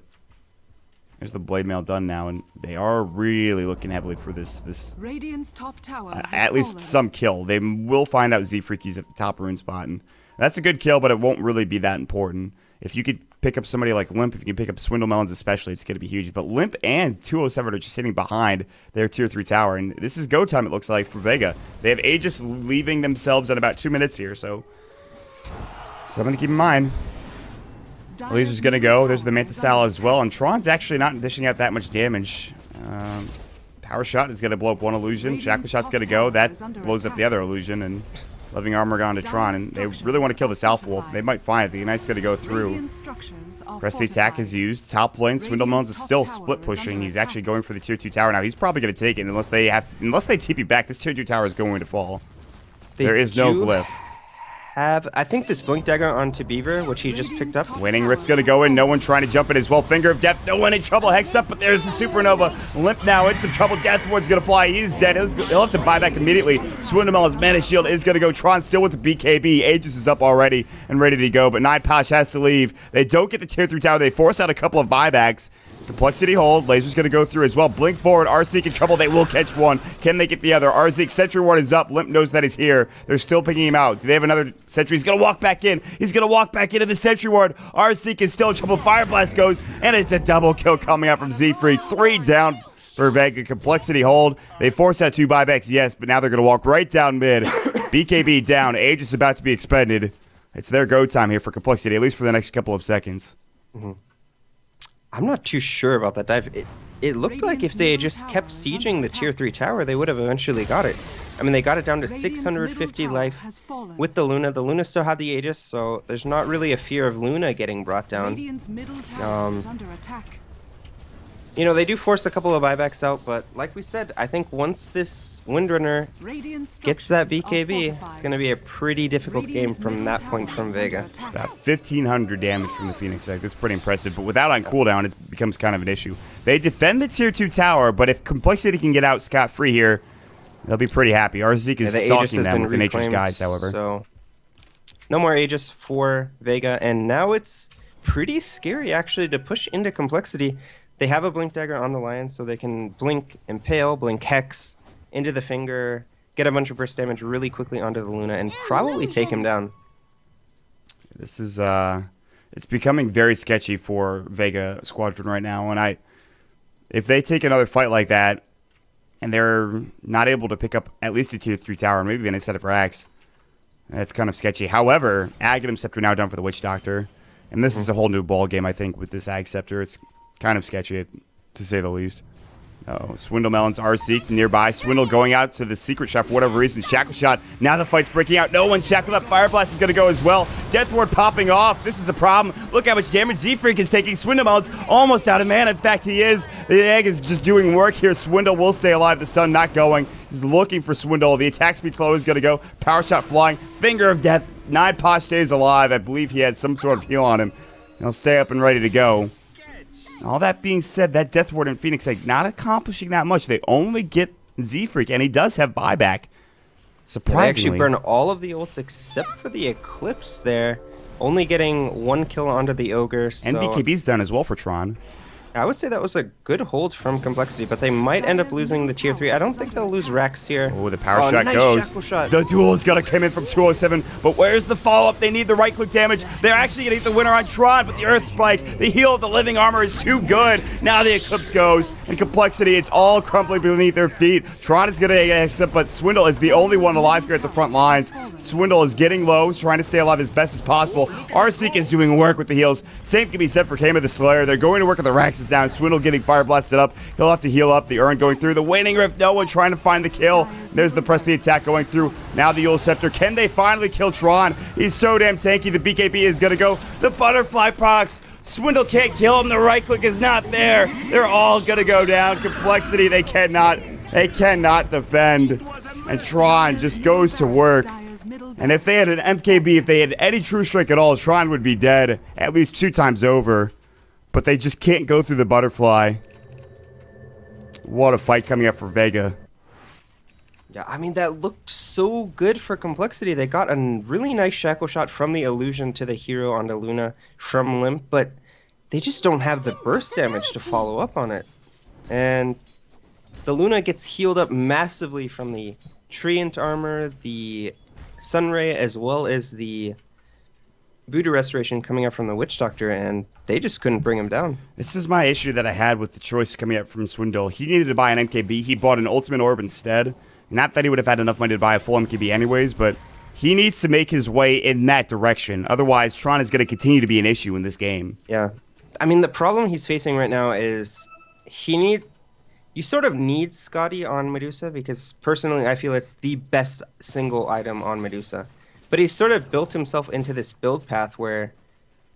There's the Blade Mail done now, and they are really looking heavily for this Radiant's top tower at least some kill. They will find out Z-Freaky's at the top rune spot, and that's a good kill, but it won't really be that important. If you could pick up somebody like Limp, if you can pick up Swindle Melons especially, it's going to be huge. But Limp and 207 are just sitting behind their Tier 3 tower, and this is go time, it looks like, for Vega. They have Aegis leaving themselves at about 2 minutes here, so something to keep in mind. Laser's going to go. There's the Manta Sal as well, and Tron's actually not dishing out that much damage. Power Shot is going to blow up one illusion. Shackle Shot's going to go. That blows up the other illusion, and Loving Armor gone to Tron, and they really want to kill this Alpha Wolf. They might find it. The Ignite's going to go through. Press the attack is used. Top lane, Swindle Melons is still split pushing. He's actually going for the Tier 2 tower now. He's probably going to take it unless they TP back. This Tier 2 tower is going to fall. There is no glyph. I think this Blink Dagger onto Beaver, which he just picked up. Winning Rift's going to go in. No one trying to jump it as well. Finger of Death. No one in trouble. Hexed up, but there's the Supernova. Limp now in some trouble. Deathward's going to fly. He's dead. He'll have to buy back immediately. Swindlemel's Mana Shield is going to go. Tron still with the BKB. Aegis is up already and ready to go, but Night Posh has to leave. They don't get the Tier 3 tower. They force out a couple of buybacks. Complexity hold. Laser's going to go through as well. Blink forward. Arseek in trouble. They will catch one. Can they get the other? Arseek, Sentry Ward is up. Limp knows that he's here. They're still picking him out. Do they have another Sentry? He's going to walk back in. He's going to walk back into the Sentry Ward. Arseek is still in trouble. Fire Blast goes, and it's a double kill coming out from Z-Freak. 3 down for Vega. Complexity hold. They force out 2 buybacks, yes, but now they're going to walk right down mid. BKB down. Age is about to be expended. It's their go time here for Complexity, at least for the next couple of seconds. I'm not too sure about that dive. It looked like if they just kept sieging the Tier 3 tower, they would have eventually got it. I mean, they got it down to 650 life with the Luna. The Luna still had the Aegis, so there's not really a fear of Luna getting brought down. You know, they do force a couple of buybacks out, but like we said, I think once this Windrunner gets that BKB, it's going to be a pretty difficult game from that point from Vega. About 1,500 damage from the Phoenix Egg. That's pretty impressive, but without on cooldown, it becomes kind of an issue. They defend the Tier 2 tower, but if Complexity can get out scot-free here, they'll be pretty happy. Arseek is stalking them with the Nature's Guides, however. So, no more Aegis for Vega, and now it's pretty scary, actually, to push into Complexity. They have a Blink Dagger on the Lion, so they can Blink Impale, Blink Hex into the Finger, get a bunch of burst damage really quickly onto the Luna, and probably take him down. This is, it's becoming very sketchy for Vega Squadron right now, and if they take another fight like that, and they're not able to pick up at least a tier 3 tower, maybe even a set of racks, that's kind of sketchy. However, Aghanim Scepter now done for the Witch Doctor. And this is a whole new ball game, I think, with this Ag Scepter. It's kind of sketchy, to say the least. Oh, Swindle Melons RC nearby. Swindle going out to the secret shop for whatever reason. Shackle Shot. Now the fight's breaking out. No one's shackled up. Fire Blast is going to go as well. Death Ward popping off. This is a problem. Look how much damage Z-Freak is taking. Swindle Melons almost out of mana. In fact, he is. The Egg is just doing work here. Swindle will stay alive. The stun not going. He's looking for Swindle. The attack speed slow is going to go. Power Shot flying. Finger of Death. 9 Posh stays alive. I believe he had some sort of heal on him. He'll stay up and ready to go. All that being said, that Death Ward and Phoenix Egg not accomplishing that much. They only get Z-Freak, and he does have buyback. Surprisingly. They actually burn all of the ults except for the Eclipse there. Only getting 1 kill onto the Ogre. So And BKB's done as well for Tron. I would say that was a good hold from Complexity, but they might end up losing the tier 3. I don't think they'll lose Rex here. Oh, the power shot nice goes. shackle shot. The duel is going to come in from 207, but where's the follow-up? They need the right-click damage. They're actually going to get the winner on Tron, but the Earth Spike, the heal of the living armor is too good. Now the Eclipse goes, and Complexity, it's all crumbling beneath their feet. Tron is going to accept, but Swindle is the only one alive here at the front lines. Swindle is getting low, trying to stay alive as best as possible. Arseek is doing work with the heals. Same can be said for Kama the Slayer. They're going to work with the Raxes down. Swindle getting fire blasted up. He'll have to heal up. The Urn going through. The Waning Rift. No one trying to find the kill. There's the press the attack going through. Now the Yule Scepter. Can they finally kill Tron? He's so damn tanky. The BKB is going to go. The Butterfly procs. Swindle can't kill him. The right click is not there. They're all going to go down. Complexity. They cannot defend. And Tron just goes to work. And if they had an MKB, if they had any True Strike at all, Tron would be dead at least 2 times over. But they just can't go through the Butterfly. What a fight coming up for Vega. Yeah, I mean, that looked so good for Complexity. They got a really nice shackle shot from the illusion to the hero onto Luna from Limp, but they just don't have the burst damage to follow up on it. And the Luna gets healed up massively from the Treant armor, the Sunray, as well as the Voodoo Restoration coming up from the Witch Doctor, and they just couldn't bring him down. This is my issue that I had with the choice coming up from Swindle. He needed to buy an MKB. He bought an Ultimate Orb instead. Not that he would have had enough money to buy a full MKB anyways, but he needs to make his way in that direction. Otherwise, Tron is going to continue to be an issue in this game. Yeah. I mean, the problem he's facing right now is you sort of need Scotty on Medusa, because personally I feel it's the best single item on Medusa. But he's sort of built himself into this build path where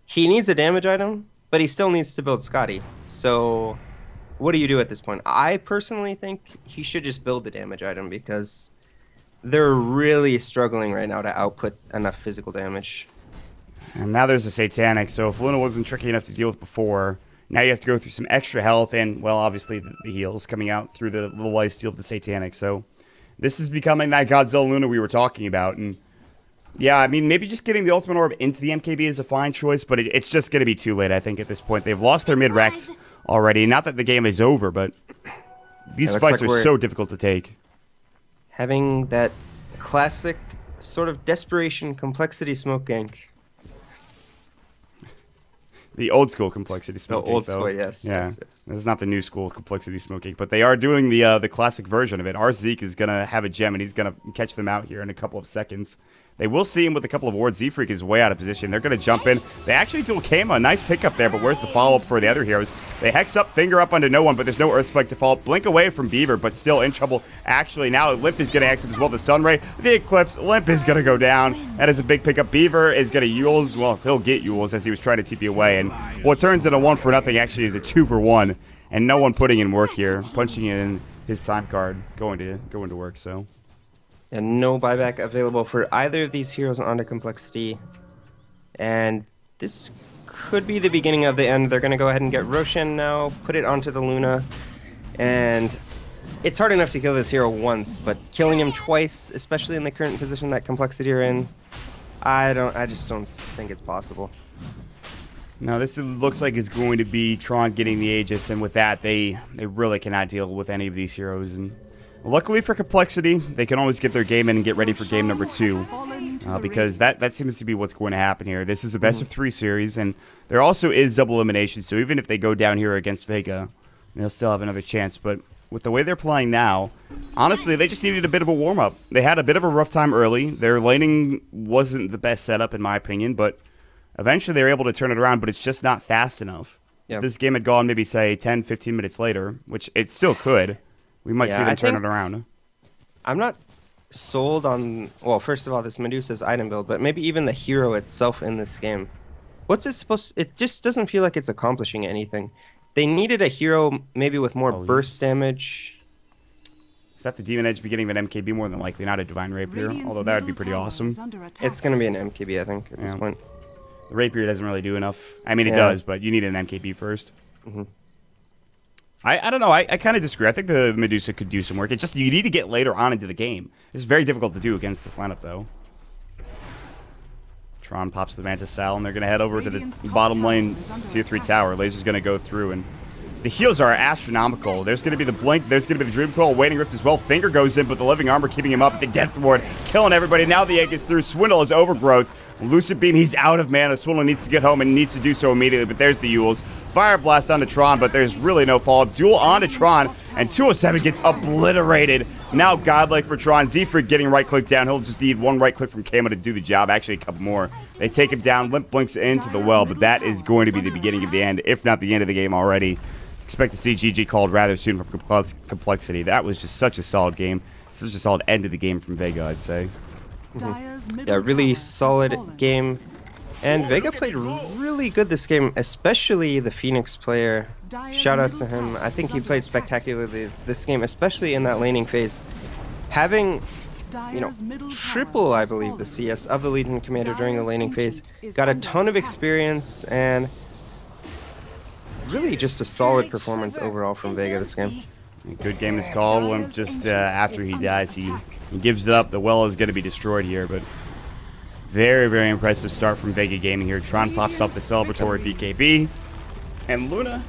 he needs a damage item, but he still needs to build Scotty. So what do you do at this point? I personally think he should just build the damage item, because they're really struggling right now to output enough physical damage. And now there's a Satanic, so if Luna wasn't tricky enough to deal with before, now you have to go through some extra health and, well, obviously the heals coming out through the lifesteal of the Satanic. So this is becoming that Godzilla Luna we were talking about. And yeah, I mean, maybe just getting the Ultimate Orb into the MKB is a fine choice, but it's just going to be too late, I think, at this point. They've lost their mid-Rex already. Not that the game is over, but these fights are so difficult to take. Having that classic sort of desperation Complexity smoke gank. The old school Complexity smoke gank, old school, yes. Yeah, yes, yes. This is not the new school Complexity smoke gank, but they are doing the classic version of it. Our Zeke is going to have a gem, and he's going to catch them out here in a couple of seconds. They will see him with a couple of wards. Z-Freak is way out of position. They're going to jump in. They actually dual Kama. Nice pickup there, but where's the follow-up for the other heroes? They hex up, finger up onto no one, but there's no Earth Spike to fall. Blink away from Beaver, but still in trouble. Actually, now Limp is going to hex up as well. The Sunray, the Eclipse, Limp is going to go down. That is a big pickup. Beaver is going to Yules. Well, he'll get Yules as he was trying to TP away. And what turns into 1-for-0 actually is a 2-for-1. And no one putting in work here. Punching in his time card, going to work, so... And no buyback available for either of these heroes onto Complexity. And this could be the beginning of the end. They're going to go ahead and get Roshan now, put it onto the Luna. And it's hard enough to kill this hero once, but killing him twice, especially in the current position that Complexity are in, I just don't think it's possible. No, this looks like it's going to be Tron getting the Aegis, and with that, they really cannot deal with any of these heroes. And luckily for Complexity, they can always get their game in and get ready for game number 2. Because that seems to be what's going to happen here. This is a best of 3 series, and there also is double elimination, so even if they go down here against Vega, they'll still have another chance. But with the way they're playing now, honestly, they just needed a bit of a warm-up. They had a bit of a rough time early. Their laning wasn't the best setup, in my opinion, but eventually they were able to turn it around, but it's just not fast enough. Yeah. If this game had gone maybe, say, 10, 15 minutes later, which it still could, we might see them turn it around. I'm not sold on, well, first of all, this Medusa's item build, but maybe even the hero itself in this game. What's it supposed to, it just doesn't feel like it's accomplishing anything. They needed a hero maybe with more burst damage. Is that the Demon Edge beginning of an MKB? More than likely, not a Divine Rapier, although that would be pretty awesome. It's going to be an MKB, I think, at this point. The Rapier doesn't really do enough. I mean, it does, but you need an MKB first. I don't know. I kind of disagree. I think the Medusa could do some work. It's just you need to get later on into the game. It's very difficult to do against this lineup, though. Tron pops the Manta style, and they're going to head over to the bottom lane tier 3 tower. Laser's going to go through, and the heals are astronomical. There's going to be the Blink. There's going to be the Dream Coil, Waiting Rift as well. Finger goes in, but the Living Armor keeping him up. The Death Ward killing everybody. Now the egg is through. Swindle is Overgrowth. Lucid Beam, he's out of mana. Swindle needs to get home and needs to do so immediately, but there's the Yules. Fire Blast onto Tron, but there's really no follow-up. Duel onto Tron, and 207 gets obliterated. Now Godlike for Tron. Zefrid getting right-click down. He'll just need one right-click from Kama to do the job. Actually, a couple more. They take him down. Limp blinks into the well, but that is going to be the beginning of the end, if not the end of the game already. Expect to see GG called rather soon from Complexity. That was just such a solid game. Such a solid end of the game from Vega, I'd say. Yeah, really solid game. And Vega played really good this game, especially the Phoenix player. Shoutouts to him. I think he played spectacularly this game, especially in that laning phase. Having, you know, triple, I believe, the CS of the Legion Commander during the laning phase. Got a ton of experience and really just a solid performance overall from Vega this game. A good game is called. Limp just after he dies, he gives it up. The well is going to be destroyed here, but very, very impressive start from Vega Gaming here. Tron pops off the celebratory BKB, and Luna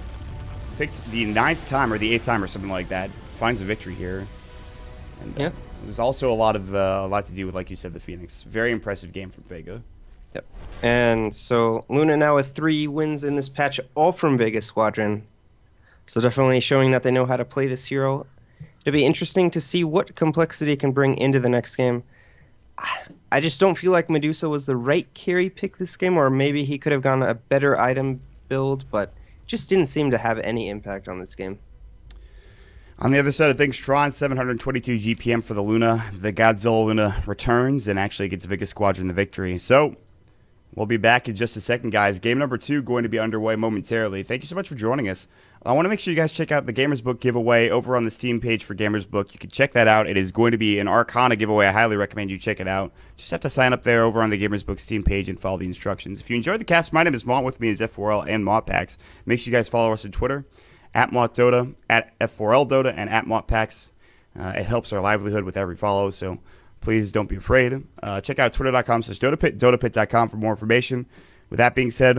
picked the 9th time or the 8th time or something like that. Finds a victory here. And there's also a lot to do with, like you said, the Phoenix. Very impressive game from Vega. Yep. And so Luna now with 3 wins in this patch, all from Vega Squadron. So definitely showing that they know how to play this hero. It'll be interesting to see what Complexity can bring into the next game. I just don't feel like Medusa was the right carry pick this game, or maybe he could have gone a better item build, but just didn't seem to have any impact on this game. On the other side of things, Tron, 722 GPM for the Luna. The Godzilla Luna returns and actually gets Vega Squadron the victory. So we'll be back in just a second, guys. Game number 2 going to be underway momentarily. Thank you so much for joining us. I want to make sure you guys check out the Gamers Book giveaway over on the Steam page for Gamers Book. You can check that out. It is going to be an Arcana giveaway. I highly recommend you check it out. Just have to sign up there over on the Gamers Book Steam page and follow the instructions. If you enjoyed the cast, my name is Mont. With me is F4L and Montpax. Make sure you guys follow us on Twitter, @MontDota, @F4LDota, and @MontPax. It helps our livelihood with every follow, so please don't be afraid. Check out twitter.com/DotaPit, DotaPit.com for more information. With that being said,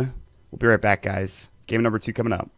we'll be right back, guys. Game number 2 coming up.